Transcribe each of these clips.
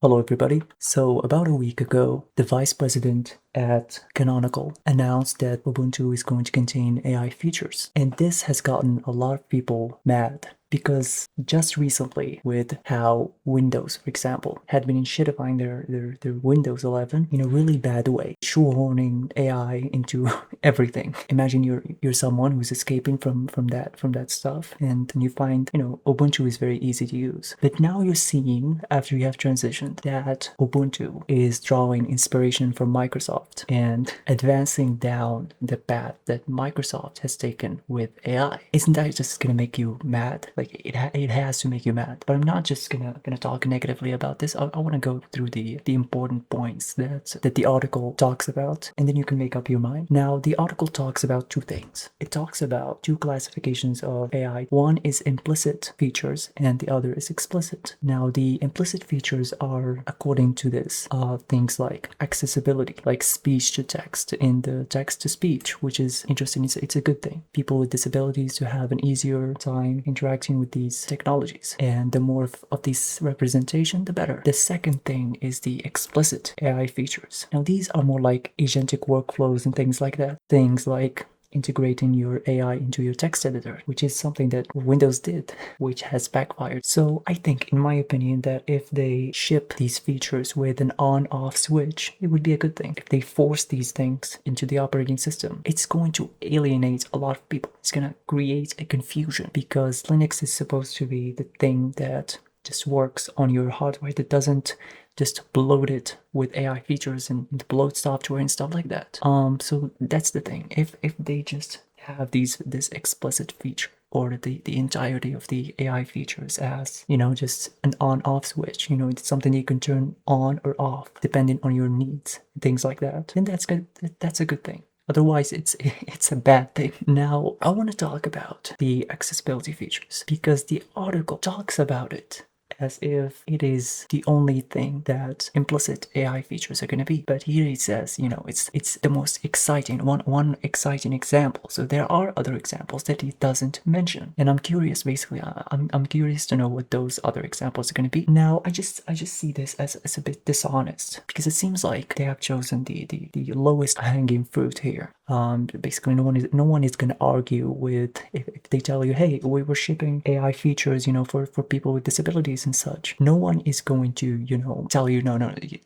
Hello, everybody. So, about a week ago, the vice president at Canonical announced that Ubuntu is going to contain AI features. And this has gotten a lot of people mad because just recently, with how Windows, for example, had been shitifying their Windows 11 in a really bad way, shoehorning AI into everything. Imagine you're someone who's escaping from that stuff, and you find Ubuntu is very easy to use. But now you're seeing, after you have transitioned, that Ubuntu is drawing inspiration from Microsoft and advancing down the path that Microsoft has taken with AI. Isn't that just gonna make you mad? Like it has to make you mad. But I'm not just gonna talk negatively about this. I want to go through the important points that the article talks about, and then you can make up your mind. Now, the article talks about two things. It talks about two classifications of AI. One is implicit features, and the other is explicit. Now, the implicit features are, according to this, things like accessibility, like speech to text, and the text to speech, which is interesting. It's a good thing. People with disabilities to have an easier time interacting with these technologies, and the more of this representation, the better. The second thing is the explicit AI features. Now, these are more like agentic workflows and things like that. Things like integrating your AI into your text editor, which is something that Windows did, which has backfired. So I think, in my opinion, that if they ship these features with an on-off switch, it would be a good thing. If they force these things into the operating system, it's going to alienate a lot of people. It's going to create a confusion because Linux is supposed to be the thing that just works on your hardware, that doesn't just bloat it with AI features and bloat software and stuff like that. So that's the thing. If they just have this explicit feature, or the entirety of the AI features as, just an on-off switch, it's something you can turn on or off depending on your needs, things like that, then that's good. That's a good thing. Otherwise, it's a bad thing. Now, I want to talk about the accessibility features because the article talks about it as if it is the only thing that implicit AI features are going to be. But here it says, it's the most exciting one exciting example. So there are other examples that it doesn't mention, and I'm curious. Basically, I'm curious to know what those other examples are going to be. Now, I just see this as a bit dishonest because it seems like they have chosen the lowest hanging fruit here. Basically, no one is going to argue with if they tell you, hey, we were shipping AI features, for people with disabilities and such. No one is going to, tell you, no,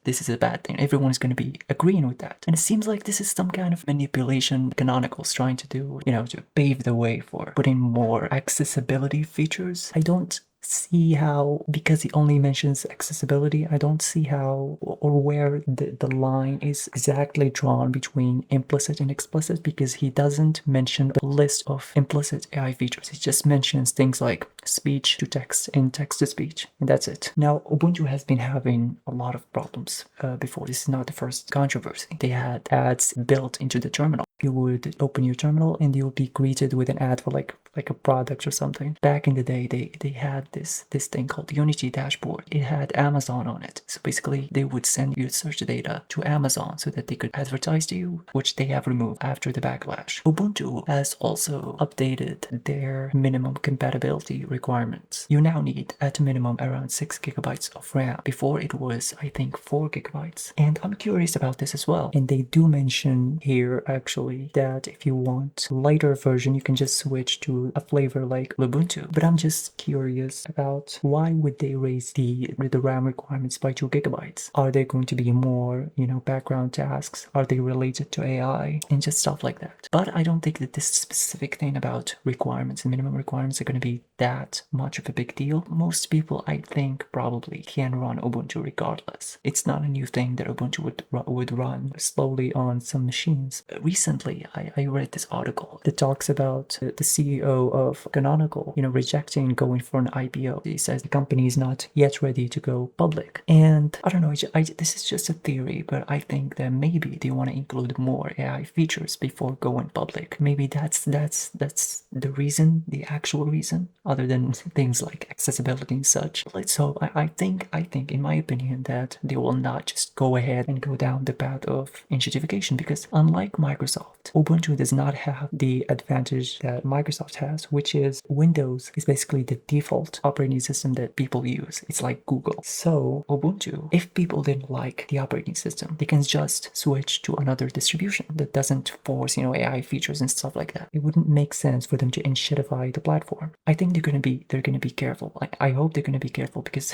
this is a bad thing. Everyone is going to be agreeing with that. And it seems like this is some kind of manipulation Canonical's trying to do, to pave the way for putting more accessibility features. I don't see how, because he only mentions accessibility, I don't see how or where the line is exactly drawn between implicit and explicit, because he doesn't mention a list of implicit AI features. He just mentions things like speech to text and text to speech, and that's it. Now, Ubuntu has been having a lot of problems before. This is not the first controversy. They had ads built into the terminal. You would open your terminal and you would be greeted with an ad for like a product or something. Back in the day, they had this thing called Unity dashboard. It had Amazon on it. So basically, they would send your search data to Amazon so that they could advertise to you, which they have removed after the backlash. Ubuntu has also updated their minimum compatibility requirements. You now need at minimum around 6 gigabytes of RAM. Before it was, I think, 4 gigabytes. And I'm curious about this as well. And they do mention here actually that if you want a lighter version, you can just switch to a flavor like Ubuntu. But I'm just curious about why would they raise the RAM requirements by 2 gigabytes? Are there going to be more, background tasks? Are they related to AI? And just stuff like that. But I don't think that this specific thing about requirements and minimum requirements are going to be that much of a big deal. Most people, I think, probably can run Ubuntu regardless. It's not a new thing that Ubuntu would run slowly on some machines. Recently, I read this article that talks about the CEO of Canonical, rejecting going for an IPO. He says the company is not yet ready to go public. And I don't know, this is just a theory, but I think that maybe they want to include more AI features before going public. Maybe that's the reason, the actual reason. other than things like accessibility and such. So I think in my opinion that they will not just go ahead and go down the path of intuitification, because unlike Microsoft, Ubuntu does not have the advantage that Microsoft has, which is Windows is basically the default operating system that people use. It's like Google. So Ubuntu, if people didn't like the operating system, they can just switch to another distribution that doesn't force, AI features and stuff like that. It wouldn't make sense for them to enshittify the platform. I think they're gonna be careful. I hope they're gonna be careful, because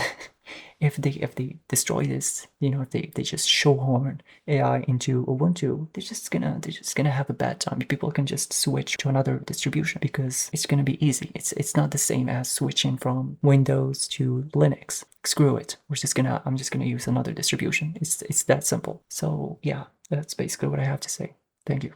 if they destroy this, if they just shoehorn AI into Ubuntu, they're just gonna have a bad time. People can just switch to another distribution because it's gonna be easy. It's not the same as switching from Windows to Linux. Screw it. I'm just gonna use another distribution. It's that simple. So yeah, that's basically what I have to say. Thank you.